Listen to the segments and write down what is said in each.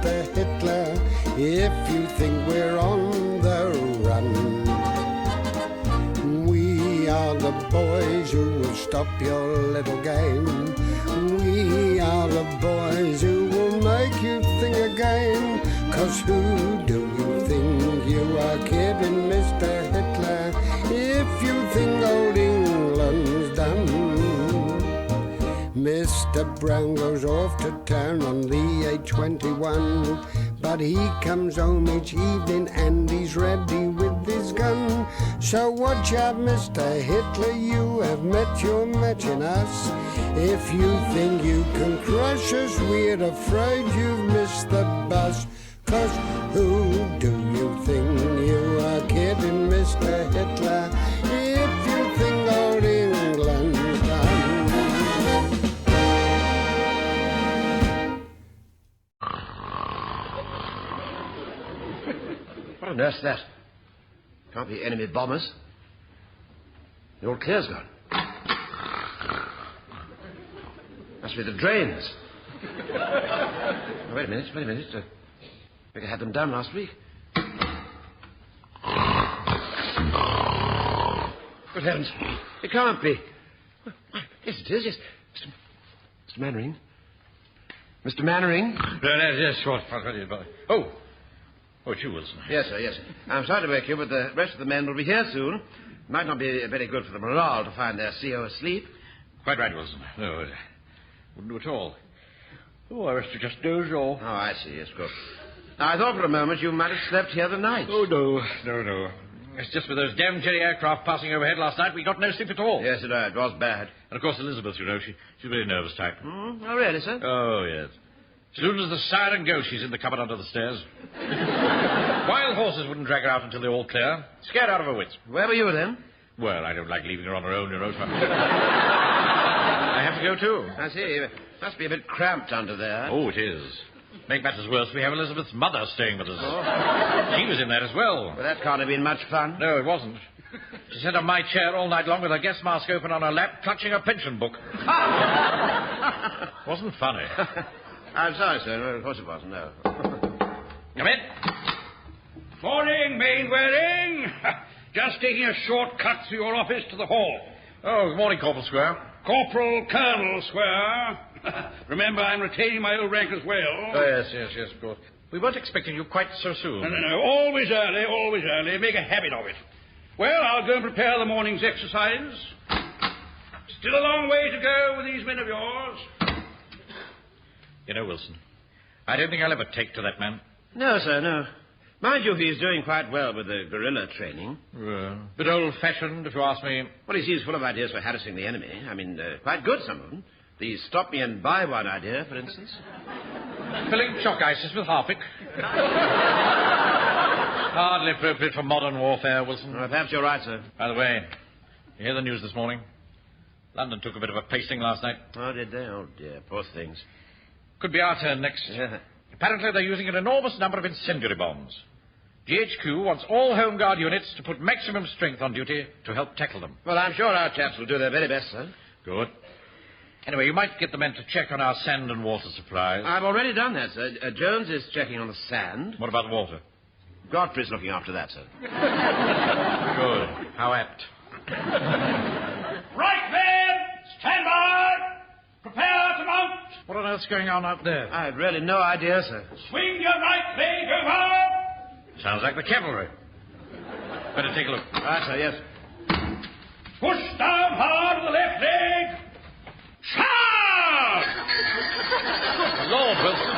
Mr. Hitler, if you think we're on the run. We are the boys who will stop your little game. We are the boys who will make you think again. 'Cause who do you think you are kidding, Mr. Hitler, if you think old England's done? Mr. Brown goes off to town on the A21, but he comes home each evening and he's ready with his gun. So watch out, Mr. Hitler, you have met your match in us. If you think you can crush us, we're afraid you've missed the bus. 'Cause who do you think you are kidding, Mr. Hitler, if you think old England's done? What on earth's that? Can't be enemy bombers. The all clear's gone. Must be the drains. Oh, wait a minute. I think I had them done last week. Good heavens. It can't be. Yes, it is, yes. Mr. Mainwaring. Mr. Mainwaring? Yes, what are you about? Oh, it's you, Wilson. Yes, sir, yes. I'm sorry to wake you, but the rest of the men will be here soon. It might not be very good for the morale to find their CO asleep. Quite right, Wilson. No, it wouldn't do at all. Oh, I must have just dozed off. Oh, I see, yes, good. Now, I thought for a moment you might have slept here the night. Oh, no. It's just with those damn jelly aircraft passing overhead last night, we got no sleep at all. Yes, it was bad. And, of course, Elizabeth, you know, she's a very nervous type. Oh, really, sir? Oh, yes. As soon as the siren goes, she's in the cupboard under the stairs. Wild horses wouldn't drag her out until they're all clear. Scared out of her wits. Where were you then? Well, I don't like leaving her on her own, you know. So I have to go, too. I see. It must be a bit cramped under there. Oh, it is. Make matters worse, we have Elizabeth's mother staying with us. Oh. She was in there as well. Well, that can't have been much fun. No, it wasn't. She sat on my chair all night long with her gas mask open on her lap, clutching a pension book. Wasn't funny. I'm sorry, sir. No, of course it wasn't, no. Come in. Morning, Mainwaring. Just taking a short cut through your office to the hall. Oh, good morning, Corporal Square. Corporal Colonel Square. Remember, I'm retaining my old rank as well. Oh, yes, of course. We weren't expecting you quite so soon. No. Always early. Make a habit of it. Well, I'll go and prepare the morning's exercise. Still a long way to go with these men of yours. You know, Wilson, I don't think I'll ever take to that man. No, sir, no. Mind you, he's doing quite well with the guerrilla training. Bit old-fashioned, if you ask me. Well, he seems full of ideas for harassing the enemy. I mean, quite good, some of them. The stop me and buy one idea, for instance. Filling chalk ices with Harpic. Hardly appropriate for modern warfare, Wilson. Well, perhaps you're right, sir. By the way, you hear the news this morning? London took a bit of a pasting last night. Oh, did they? Oh, dear, poor things. Could be our turn next. Yeah. Apparently they're using an enormous number of incendiary bombs. GHQ wants all Home Guard units to put maximum strength on duty to help tackle them. Well, I'm sure our chaps will do their very best, sir. Good. Anyway, you might get the men to check on our sand and water supplies. I've already done that, sir. Jones is checking on the sand. What about the water? Godfrey's looking after that, sir. Good. How apt. Right, men! Stand by! Prepare to mount! What on earth's going on out there? I've really no idea, sir. Swing your right leg over! Sounds like the cavalry. Better take a look. Right, sir, yes. Push down hard with the left leg! Charge! Lord, Wilson.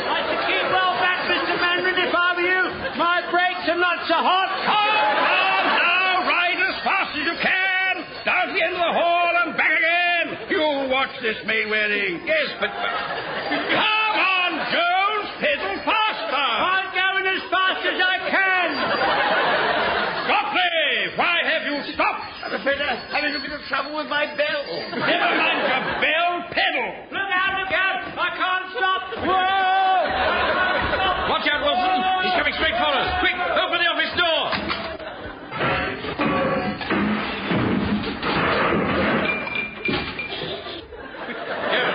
I should keep well back, Mr. Mainwaring, if I were you. My brakes are not so hot. Come now, ride as fast as you can. Down to the end of the hall and back again. You watch this, Mainwaring. Yes, but... Come on, Jones. Pedal faster. I'm going as fast as I can. Copley, why have you stopped? Having a bit of trouble with my bell. Never mind your bell, pedal. Look out, I can't stop. Whoa! Watch out, Wilson. He's coming straight for us. Quick, open the office door.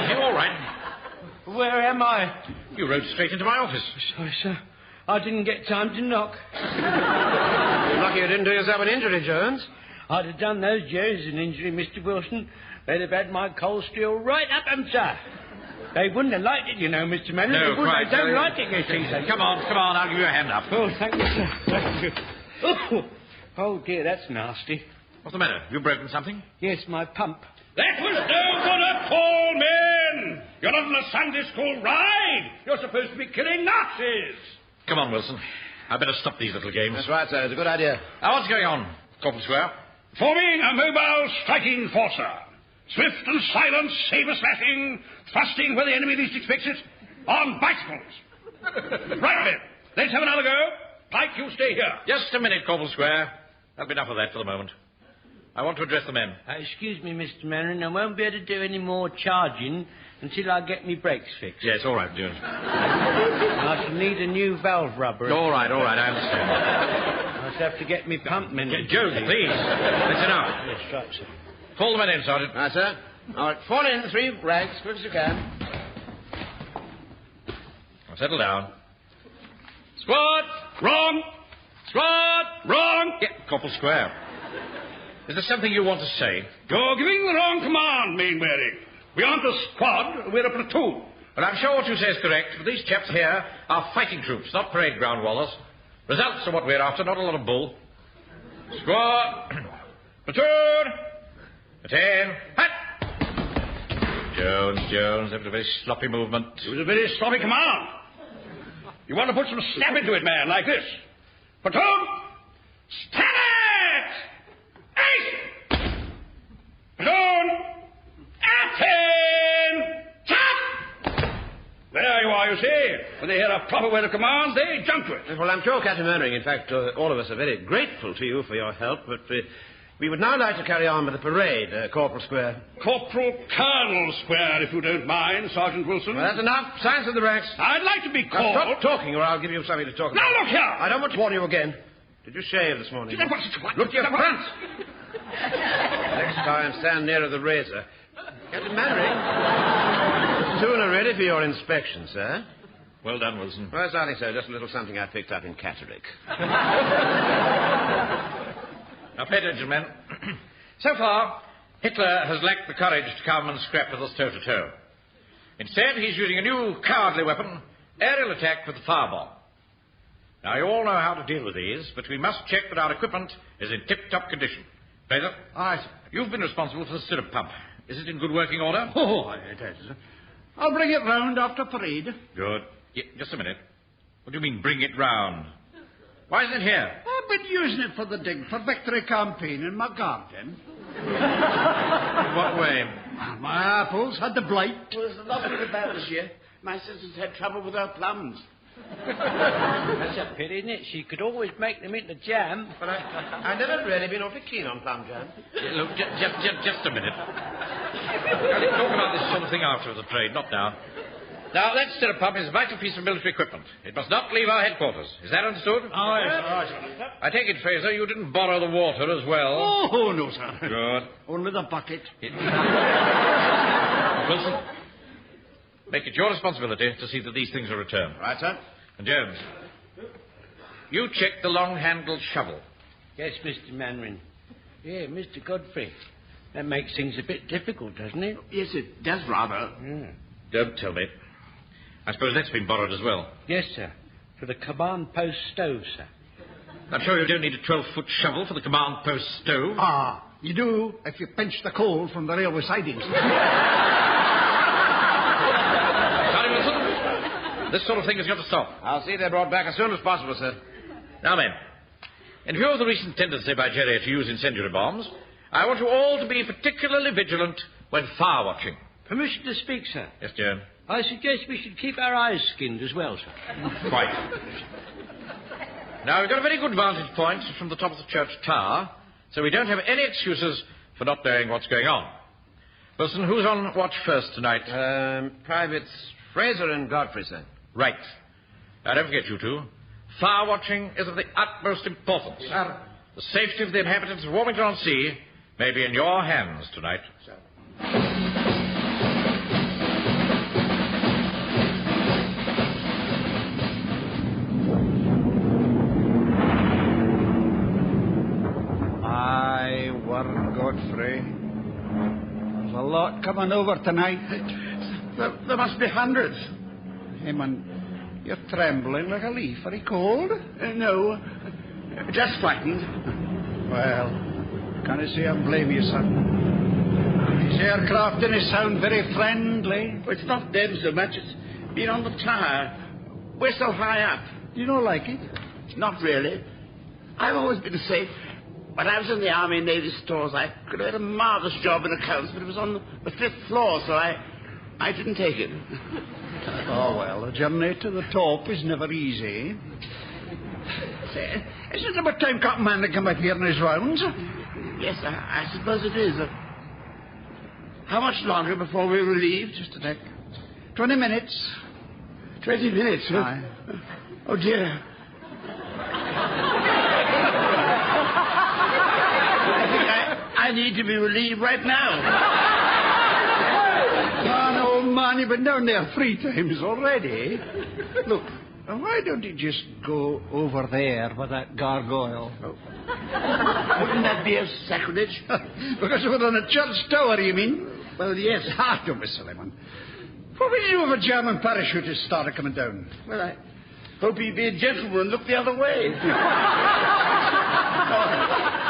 You all right? where am I? You rode straight into my office. Sorry, sir. I didn't get time to knock. Lucky you didn't do yourself an injury, Jones. I'd have done those Jerry's an injury, Mr. Wilson. They'd have had my coal steel right up them, sir. They wouldn't have liked it, you know, Mr. Manning. No, they wouldn't. quite. They don't like it, you see. So. Come on, I'll give you a hand up. Oh, thank you, sir. Thank you. Oh, dear, that's nasty. What's the matter? Have you broken something? Yes, my pump. That was no good at all, men. You're not on a Sunday school ride. You're supposed to be killing Nazis. Come on, Wilson. I better stop these little games. That's right, sir. It's a good idea. Now, what's going on, Corporal Square? Forming a mobile striking forcer. Swift and silent, saber-slashing, thrusting where the enemy least expects it, on bicycles. Right, then. Let's have another go. Pike, you stay here. Just a minute, Corporal Square. That'll be enough of that for the moment. I want to address the men. Excuse me, Mr. Manning. I won't be able to do any more charging until I get me brakes fixed. Yes, all right, Jones. I shall need a new valve rubber. All right, I understand. I shall have to get me pump mended. Jones, please. That's enough. Yes, right, sir. Call the men in, Sergeant. Right, sir. All right, fall in, 3 ranks, quick as you can. Now, settle down. Squad! Wrong. Squad! Wrong. Yeah, Corporal Square. Is there something you want to say? You're giving the wrong command, Mainwaring. We aren't a squad, we're a platoon. Well, I'm sure what you say is correct, but these chaps here are fighting troops, not parade ground wallers. Results are what we're after, not a lot of bull. Squad! Platoon! Attain! Hut! Jones, that was a very sloppy movement. It was a very sloppy command. You want to put some snap into it, man, like this. Platoon! Stand it! Ace! Platoon! Attain! Chop! There you are, you see. When they hear a proper word of command, they jump to it. Well, I'm sure, Captain Mainwaring, in fact, all of us are very grateful to you for your help, but we would now like to carry on with the parade, Corporal Square. Corporal Colonel Square, if you don't mind, Sergeant Wilson. Well, that's enough. Silence of the ranks. I'd like to be Now, called... stop talking, or I'll give you something to talk about. Now, look here! I don't want to warn you again. Did you shave this morning? Look to your front. Next time, stand nearer the razor. Captain Mainwaring, soon are ready for your inspection, sir. Well done, Wilson. Well, it's nothing, sir. Just a little something I picked up in Catterick. Now, pay attention, men. So far, Hitler has lacked the courage to come and scrap with us toe-to-toe. Instead, he's using a new cowardly weapon, aerial attack with the firebomb. Now, you all know how to deal with these, but we must check that our equipment is in tip-top condition. Fraser? Aye, sir. You've been responsible for the stirrup pump. Is it in good working order? Oh, it is. I'll bring it round after parade. Good. Yeah, just a minute. What do you mean, bring it round? Why isn't it here? I've been using it for the dig for victory campaign in my garden. In what way? My apples had the blight. Well, there's nothing about this year. My sister's had trouble with her plums. That's a pity, isn't it? She could always make them into jam. But I've never really been awfully keen on plum jam. Yeah, look, just a minute. We'll talk about this sort of thing after the parade, not now. Now, that stirrup pump is a vital piece of military equipment. It must not leave our headquarters. Is that understood? Aye, sir. I take it, Fraser, you didn't borrow the water as well. Oh, no, sir. Good. Only the bucket. Wilson, make it your responsibility to see that these things are returned. Right, sir. And Jones, you check the long-handled shovel. Yes, Mr. Mainwaring. Yeah, Mr. Godfrey. That makes things a bit difficult, doesn't it? Yes, it does rather. Yeah. Don't tell me. I suppose that's been borrowed as well. Yes, sir. For the command post stove, sir. I'm sure you don't need a 12-foot shovel for the command post stove. Ah, you do if you pinch the coal from the railway sidings. Sorry, Wilson. This sort of thing has got to stop. I'll see they're brought back as soon as possible, sir. Now, men, in view of the recent tendency by Jerry to use incendiary bombs, I want you all to be particularly vigilant when fire-watching. Permission to speak, sir. Yes, Joan? I suggest we should keep our eyes skinned as well, sir. Quite. Now, we've got a very good vantage point from the top of the church tower, so we don't have any excuses for not knowing what's going on. Wilson, who's on watch first tonight? Privates Fraser and Godfrey, sir. Right. Now, don't forget, you two. Fire watching is of the utmost importance. Sir. The safety of the inhabitants of Warmington-on-Sea may be in your hands tonight. Sir. Warden Godfrey. There's a lot coming over tonight. There must be hundreds. Hey, man, you're trembling like a leaf. Are you cold? No, just frightened. Well, can I say I blame you, son? These aircraft didn't sound very friendly. Well, it's not them so much. It's been on the tower. We're so high up. You don't like it? Not really. I've always been safe. When I was in the Army and Navy stores, I could have had a marvellous job in accounts, but it was on the 5th floor, so I didn't take it. Oh, well, the journey to the top is never easy. Say, isn't it about time Captain Man to come up here in his rounds? Yes, I suppose it is. How much longer before we're relieved? Just a sec. 20 minutes. 20 minutes, huh? Aye. Oh, dear. I think I need to be relieved right now. Man, old man, you've been down there 3 times already. Look, why don't you just go over there with that gargoyle? Oh. Wouldn't that be a sacrilege? Because we're on a church tower, you mean? Well, yes. Don't be silly, man. What would you do if a German parachutist started coming down? Well, I hope he'd be a gentleman and look the other way.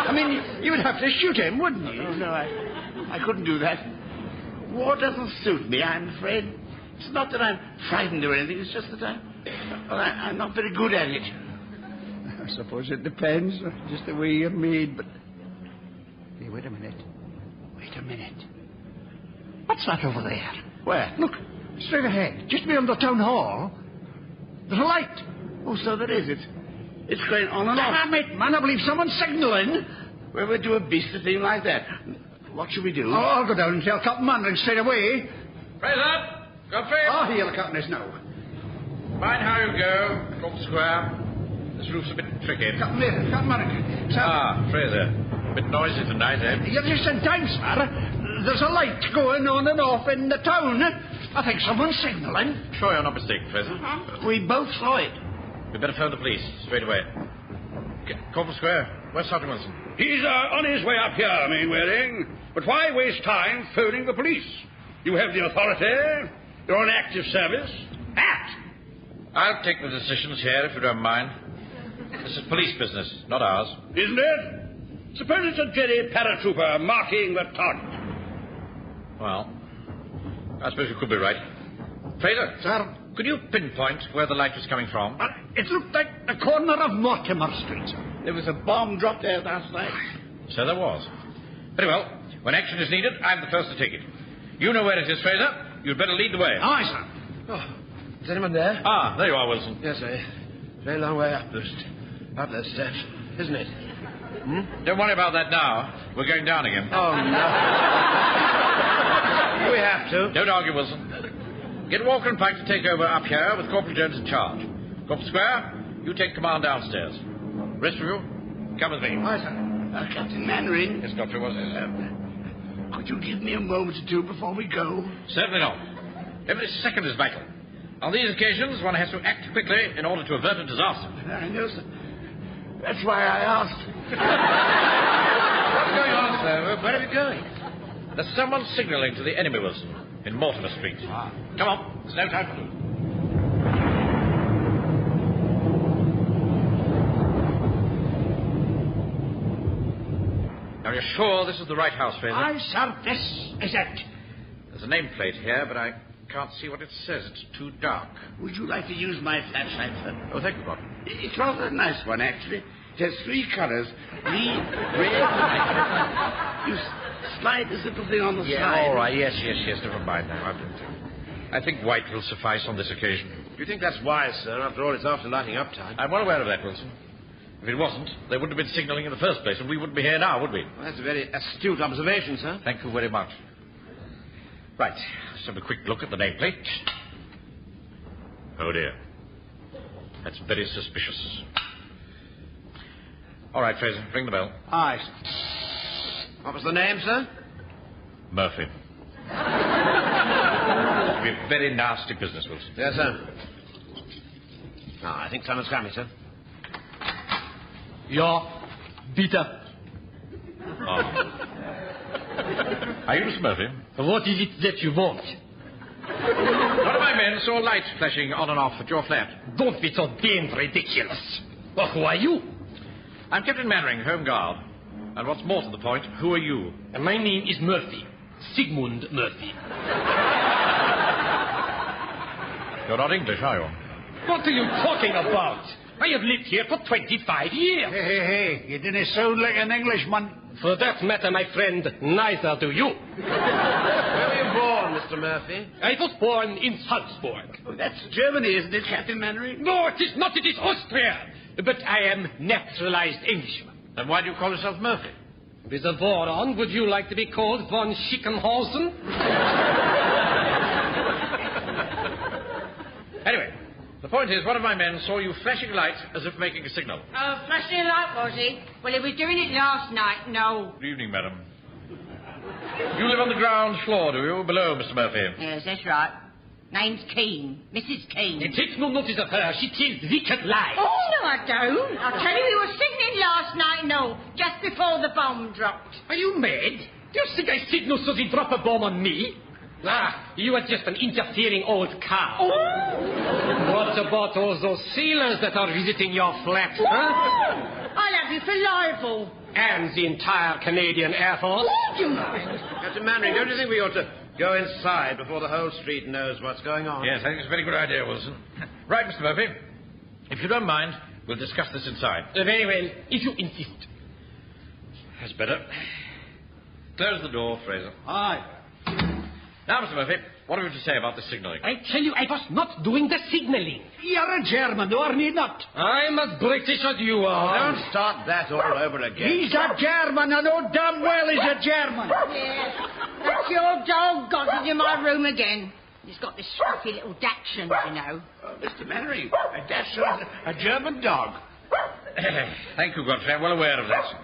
I mean, you would have to shoot him, wouldn't you? Oh, no, I couldn't do that. War doesn't suit me, I'm afraid. It's not that I'm frightened or anything. It's just that I'm not very good at it. I suppose it depends, just the way you're made, but... Hey, wait a minute. What's that over there? Where? Look, straight ahead, just beyond the town hall. There's a light. Oh, so there is. It's going on and off. Damn it, man, I believe someone's signalling. Well, we'll do a beastly thing like that. What should we do? Oh, I'll go down and tell Captain Mainwaring straight away. Fraser! Godfrey! Oh, here the captain is now. Mind how you go. Corporal Square. This roof's a bit tricky. Captain Mainwaring. Fraser. A bit noisy tonight, eh? You're just in time, sir. There's a light going on and off in the town. I think someone's signalling. Sure you're not mistaken, Fraser. We both saw it. We'd better phone the police straight away. Corporal Square, where's Sergeant Wilson? He's on his way up here, Mainwaring. But why waste time phoning the police? You have the authority. You're on active service. Act! I'll take the decisions here, if you don't mind. This is police business, not ours. Isn't it? Suppose it's a Jerry paratrooper marking the target. Well, I suppose you could be right. Fraser, Sir? could you pinpoint where the light was coming from? It looked like the corner of Mortimer Street, sir. There was a bomb dropped there last night. So there was. Very well. When action is needed, I'm the first to take it. You know where it is, Fraser. You'd better lead the way. Aye, sir. Oh, is anyone there? There you are, Wilson. Yes, sir. Very long way up those steps, isn't it? Don't worry about that now. We're going down again. Oh, no. We have to. Don't argue, Wilson. Get Walker and Pike to take over up here with Corporal Jones in charge. Corporal Square, you take command downstairs. Rest of you, come with me. Aye, sir. Captain Mainwaring. Yes, Godfrey, what's this? Could you give me a moment or two before we go? Certainly not. Every second is vital. On these occasions, one has to act quickly in order to avert a disaster. I know, sir. That's why I asked. What's going on, sir? Where are we going? There's someone signaling to the enemy, Wilson, in Mortimer Street. Come on, there's no time to lose. Are you sure this is the right house, Fraser? Aye, sir, this is it. There's a nameplate here, but I can't see what it says. It's too dark. Would you like to use my flashlight, sir? Oh, thank you, Bob. It's rather a nice one, actually. It has 3 colors. Green, red, and white. You slide this little thing on the side. All right. Yes. Never mind now. I think white will suffice on this occasion. Do you think that's wise, sir? After all, it's after lighting up time. I'm well aware of that, Wilson. If it wasn't, they wouldn't have been signaling in the first place, and we wouldn't be here now, would we? Well, that's a very astute observation, sir. Thank you very much. Right. Let's have a quick look at the nameplate. Oh, dear. That's very suspicious. All right, Fraser, ring the bell. Aye, sir. What was the name, sir? Murphy. It'll be a very nasty business, Wilson. Yes, sir. I think someone's coming, sir. Ja, bitte. Oh. Are you Mr. Murphy? What is it that you want? One of my men saw lights flashing on and off at your flat. Don't be so damned ridiculous. Well, who are you? I'm Captain Mainwaring, Home Guard. And what's more to the point, who are you? My name is Murphy. Sigmund Murphy. You're not English, are you? What are you talking about? I have lived here for 25 years. Hey, you didn't sound like an Englishman. For that matter, my friend, neither do you. Where were you born, Mr. Murphy? I was born in Salzburg. Oh, that's Germany, isn't it, Captain Mainwaring? No, it is not. It is Austria. But I am naturalized Englishman. Then why do you call yourself Murphy? With the war on, would you like to be called von Schickenhausen? Anyway, the point is, one of my men saw you flashing lights as if making a signal. Oh, flashing a light, was he? Well, he was doing it last night, no. Good evening, madam. You live on the ground floor, do you? Below, Mr. Murphy. Yes, that's right. Name's Keane. Mrs. Keane. Take no notice of her. She tells wicked lies. Oh, no, I don't. I'll tell you, we were signaling last night, no, just before the bomb dropped. Are you mad? Do you think I signal so they drop a bomb on me? Ah, you are just an interfering old cow. Oh. What about all those sailors that are visiting your flat, huh? I'll have you for libel. And the entire Canadian Air Force? Do you mind? Captain Mainwaring, don't you think we ought to go inside before the whole street knows what's going on? Yes, I think it's a very good idea, Wilson. Right, Mr. Murphy. If you don't mind, we'll discuss this inside. Very well, if you insist. That's better. Close the door, Fraser. Aye. Now, Mr. Murphy, what have you to say about the signalling? I tell you, I was not doing the signaling. You're a German, aren't you not? I'm as British as you are. Don't start that all over again. He's a German. I know damn well he's a German. Yes, that's your dog got into my room again. He's got this scruffy little Dachshund, you know. Mr. Mainwaring, that's a German dog. Thank you, Godfrey. I'm well aware of that.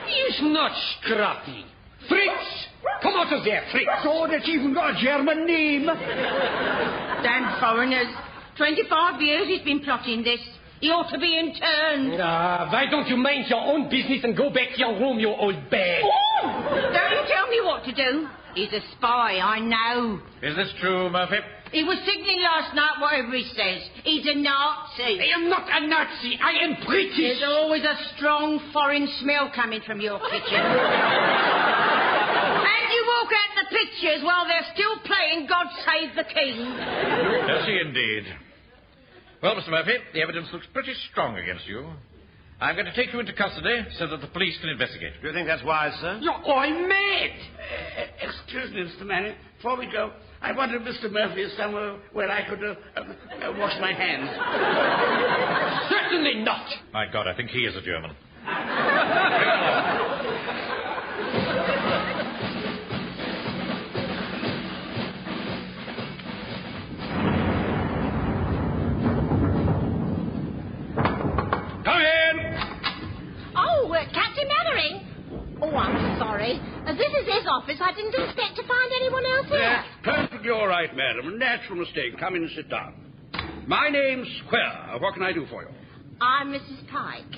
He's not scruffy. Fritz! Come out of there, Fritz! Oh, that's even got a German name. Damn foreigners. 25 years he's been plotting this. He ought to be interned. Why don't you mind your own business and go back to your room, you old bag? Oh! Don't you tell me what to do. He's a spy, I know. Is this true, Murphy? He was signaling last night, whatever he says. He's a Nazi. I am not a Nazi. I am British. There's always a strong foreign smell coming from your kitchen. And you walk out the pictures while they're still playing God Save the King. Does he indeed? Well, Mr. Murphy, the evidence looks pretty strong against you. I'm going to take you into custody so that the police can investigate. Do you think that's wise, sir? You're all mad. Excuse me, Mr. Mainwaring. Before we go, I wonder if Mr. Murphy is somewhere where I could wash my hands. Certainly not. My God, I think he is a German. Captain Mainwaring? Oh, I'm sorry. This is his office. I didn't expect to find anyone else here. That's perfectly all right, madam. A natural mistake. Come in and sit down. My name's Square. What can I do for you? I'm Mrs. Pike.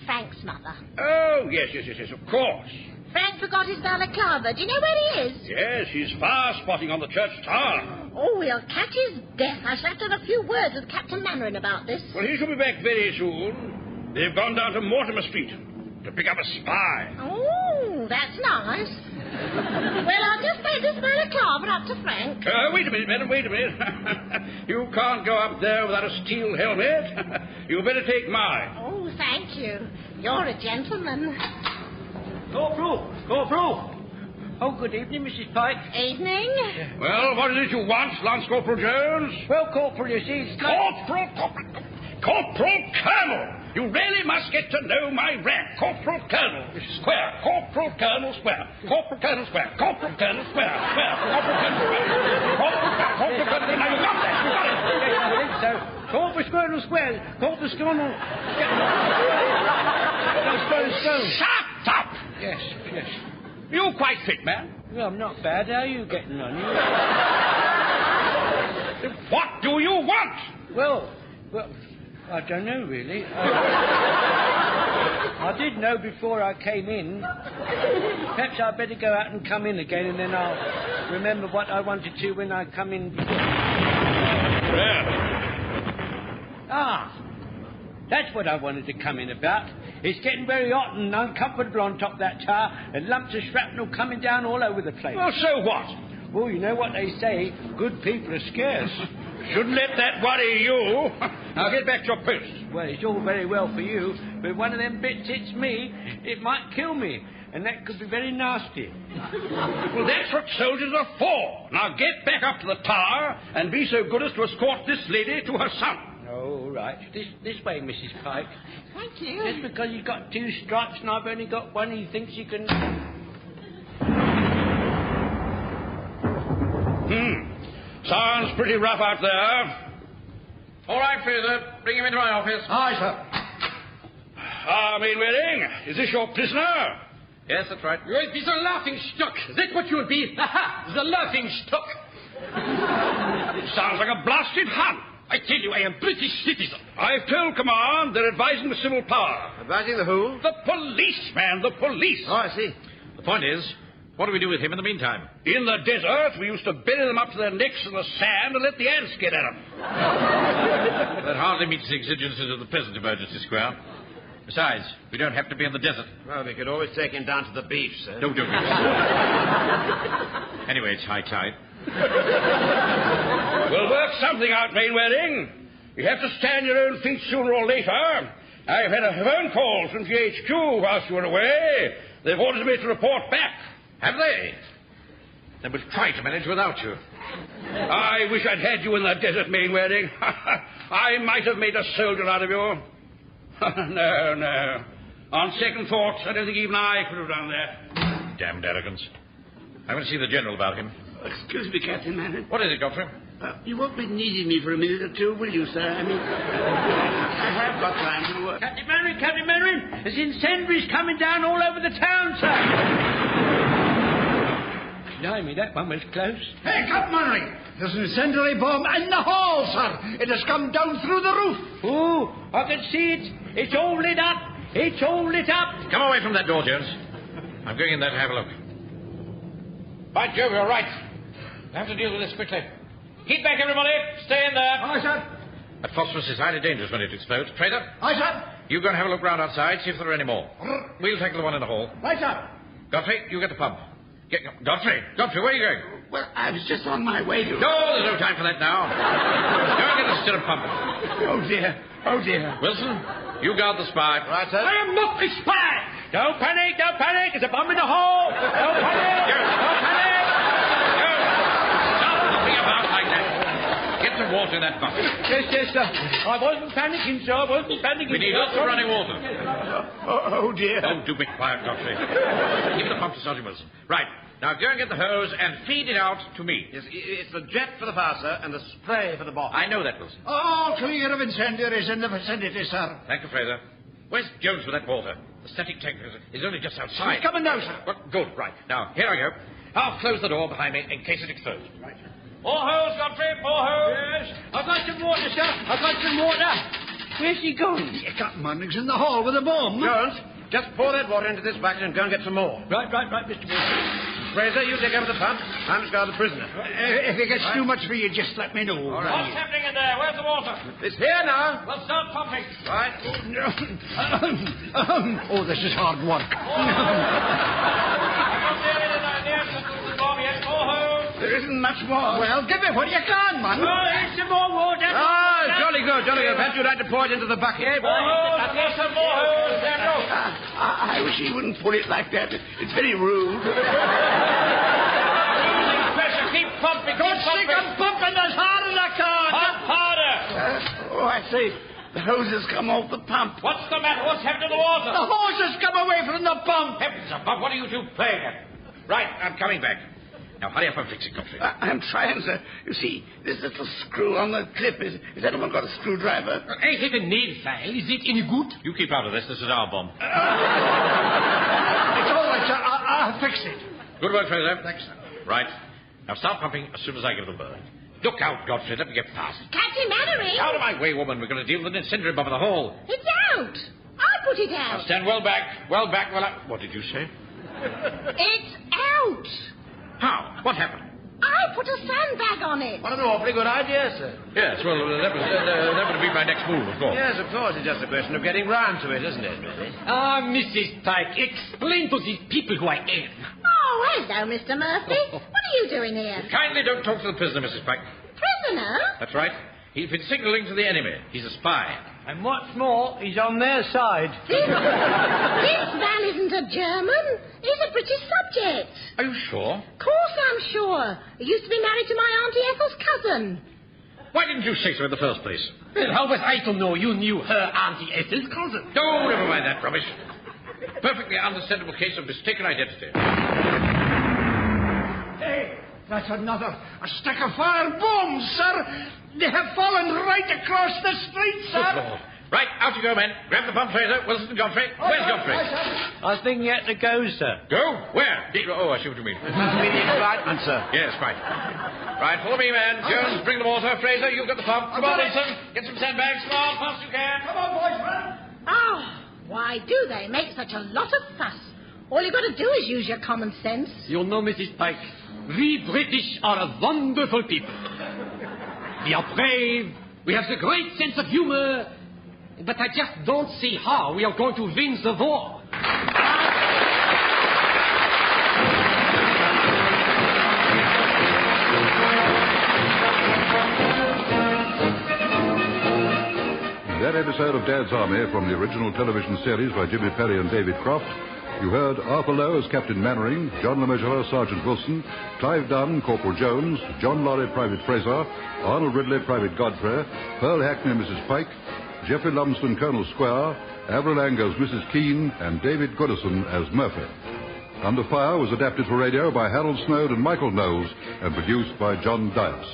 Frank's mother. Oh, yes, of course. Frank forgot his balaclava. Do you know where he is? Yes, he's far spotting on the church tower. Oh, we'll catch his death. I shall have to have a few words with Captain Mainwaring about this. Well, he shall be back very soon. They've gone down to Mortimer Street to pick up a spy. Oh, that's nice. Well, I'll just pay this balaclava up to Frank. Wait a minute, madam, wait a minute. You can't go up there without a steel helmet. You better take mine. Oh, thank you. You're a gentleman. Corporal! Oh, good evening, Mrs. Pike. Evening. Well, what is it you want, Lance Corporal Jones? Well, Corporal, you see, it's Corporal Colonel! You really must get to know my rank. Corporal Colonel Square. Corporal Colonel Square. Corporal Colonel Square. Corporal Colonel Square. Corporal Colonel Square. Corporal Colonel. Now you got that. You got it. Yes, I think so. Corporal Colonel Square. Corporal Colonel. Shut up! Yes. You quite fit, man. Well, I'm not bad. How are you getting on? What do you want? Well, I don't know, really. I did know before I came in. Perhaps I'd better go out and come in again, and then I'll remember what I wanted to when I come in. That's what I wanted to come in about. It's getting very hot and uncomfortable on top of that tower, and lumps of shrapnel coming down all over the place. Well, so what? Well, you know what they say, good people are scarce. Shouldn't let that worry you. Now get back to your post. Well, it's all very well for you, but if one of them bits hits me, it might kill me, and that could be very nasty. Well, that's what soldiers are for. Now get back up to the tower and be so good as to escort this lady to her son. Oh, right. This way, Mrs. Pike. Thank you. Just because you've got 2 stripes and I've only got 1, he thinks you can... Sounds pretty rough out there. All right, Fraser. Bring him into my office. Aye, sir. Mainwaring, is this your prisoner? Yes, that's right. You'll be the laughing stock. That's what you'll be. Aha! The laughing stock. It sounds like a blasted Hun. I tell you, I am British citizen. I've told command they're advising the civil power. Advising the who? The police, man, the police. Oh, I see. The point is, what do we do with him in the meantime? In the desert, we used to bury them up to their necks in the sand and let the ants get at them. That hardly meets the exigencies of the present emergency, Squire. Besides, we don't have to be in the desert. Well, we could always take him down to the beach, sir. Don't. Anyway, it's high tide. We'll work something out, Mainwaring. You have to stand your own feet sooner or later. I've had a phone call from GHQ whilst you were away. They've ordered me to report back. Have they? Then we'll try to manage without you. I wish I'd had you in the desert, Mainwaring. I might have made a soldier out of you. No. On second thoughts, I don't think even I could have done that. Damned arrogance. I'm going to see the General about him. Excuse me, Captain Manning. What is it, Godfrey? You won't be needing me for a minute or 2, will you, sir? I mean, I have got time to work. Captain Mainwaring, there's incendiaries coming down all over the town, sir. Blimey, that one was close. Hey, Captain Mainwaring, there's an incendiary bomb in the hall, sir. It has come down through the roof. Oh, I can see it. It's all lit up. It's all lit up. Come away from that door, Jones. I'm going in there to have a look. By Jove, you're right. I have to deal with this quickly. Keep back, everybody. Stay in there. Aye, sir. That phosphorus is highly dangerous when it explodes. Trader, Aye, sir. you go and have a look round outside, see if there are any more. We'll tackle the one in the hall. Aye, sir. Godfrey, you get the pump. Godfrey, where are you going? Well, I was just on my way to... No, there's no time for that now. Go and get the stirrup pump. Oh, dear. Wilson, you guard the spy. Right, sir. I am not a spy. Don't panic. There's a bomb in the hall. Don't panic. Don't panic. Stop moving about like that. Get some water in that bucket. Yes, sir. I wasn't panicking, sir. We need lots of running water. Oh, dear. Oh, do be quiet, Godfrey. Give the pump to Sergeant Wilson. Right. Now go and get the hose and feed it out to me. Yes, it's the jet for the power, sir, and the spray for the bomb. I know that, Wilson. All clear of incendiaries in the vicinity, sir. Thank you, Fraser. Where's Jones with that water? The static tank is only just outside. He's coming now, sir. Well, good, right. Now, here I go. I'll close the door behind me in case it explodes. Right. More hose, Godfrey, more hose. Yes. I've got some water, sir. Where's he gone? Captain Mainwaring's in the hall with a bomb. Jones, just pour that water into this bucket and go and get some more. Right, Mr. Wilson. Fraser, you take over the pump. I must guard the prisoner. If it gets too much for you, just let me know. All right. What's happening in there? Where's the water? It's here now. Well, start pumping. Right. Oh, this is hard work. There isn't much more. Well, give me what you can, man. Oh, here's some more water. Ah, jolly good. Perhaps you'd like to pour it into the bucket. I wish he wouldn't put it like that. It's very rude. Pressure. Keep pumping. Don't stick I'm pumping as hard as I can. Pump harder. I say, the hose has come off the pump. What's the matter? What's happened to the water? The hose has come away from the pump. Heavens above, what are you two playing at? Right, I'm coming back. Now, hurry up and fix it, Godfrey. I'm trying, sir. You see, this little screw on the clip. Has anyone got a screwdriver? I have a nail file. Is it any good? You keep out of this. This is our bomb. It's all right, sir. I'll fix it. Good work, Fraser. Thanks, sir. Right. Now, start pumping as soon as I give the word. Look out, Godfrey. Let me get past. Captain Mainwaring. Out of my way, woman. We're going to deal with an incendiary bomb in the hall. It's out. I put it out. Now stand well back. Well back. What did you say? It's out. How? What happened? I put a sandbag on it. What an awfully good idea, sir. Yes, well, that would be my next move, of course. Yes, of course. It's just a question of getting round to it, isn't it, really? Ah, Mrs. Pike, explain to these people who I am. Oh, hello, Mr. Murphy. What are you doing here? Kindly don't talk to the prisoner, Mrs. Pike. Prisoner? That's right. He's been signaling to the enemy. He's a spy. And what's more, he's on their side. This man isn't a German. He's a British subject. Are you sure? Of course I'm sure. He used to be married to my Auntie Ethel's cousin. Why didn't you say so in the first place? Well, how was I to know you knew her Auntie Ethel's cousin? Oh, never mind that rubbish. Perfectly understandable case of mistaken identity. Hey, that's another. A stack of fire bombs, sir. They have fallen right across the street, sir. Right, out you go, men. Grab the pump tracer. Wilson and Godfrey. Where's Godfrey? I think he had to go, sir. Go? Where? Oh, I see what you mean. Immediate excitement, sir. Yes, right. Right, follow me, man. Jones, bring the water. Fraser, you've got the pump. Come on, Wilson. Get some sandbags. Come on, fast as you can. Come on, boys, run. Oh, why do they make such a lot of fuss? All you've got to do is use your common sense. You know, Mrs. Pike, we British are a wonderful people. We are brave. We have the great sense of humor. But I just don't see how we are going to win the war. In that episode of Dad's Army from the original television series by Jimmy Perry and David Croft, you heard Arthur Lowe as Captain Mainwaring, John Le Mesurier, Sergeant Wilson, Clive Dunn, Corporal Jones, John Lorry, Private Fraser, Arnold Ridley, Private Godfrey, Pearl Hackney, Mrs. Pike, Geoffrey Lumsden, Colonel Square, Avril Angers, Mrs. Keane, and David Goodison as Murphy. Under Fire was adapted for radio by Harold Snowd and Michael Knowles and produced by John Dias.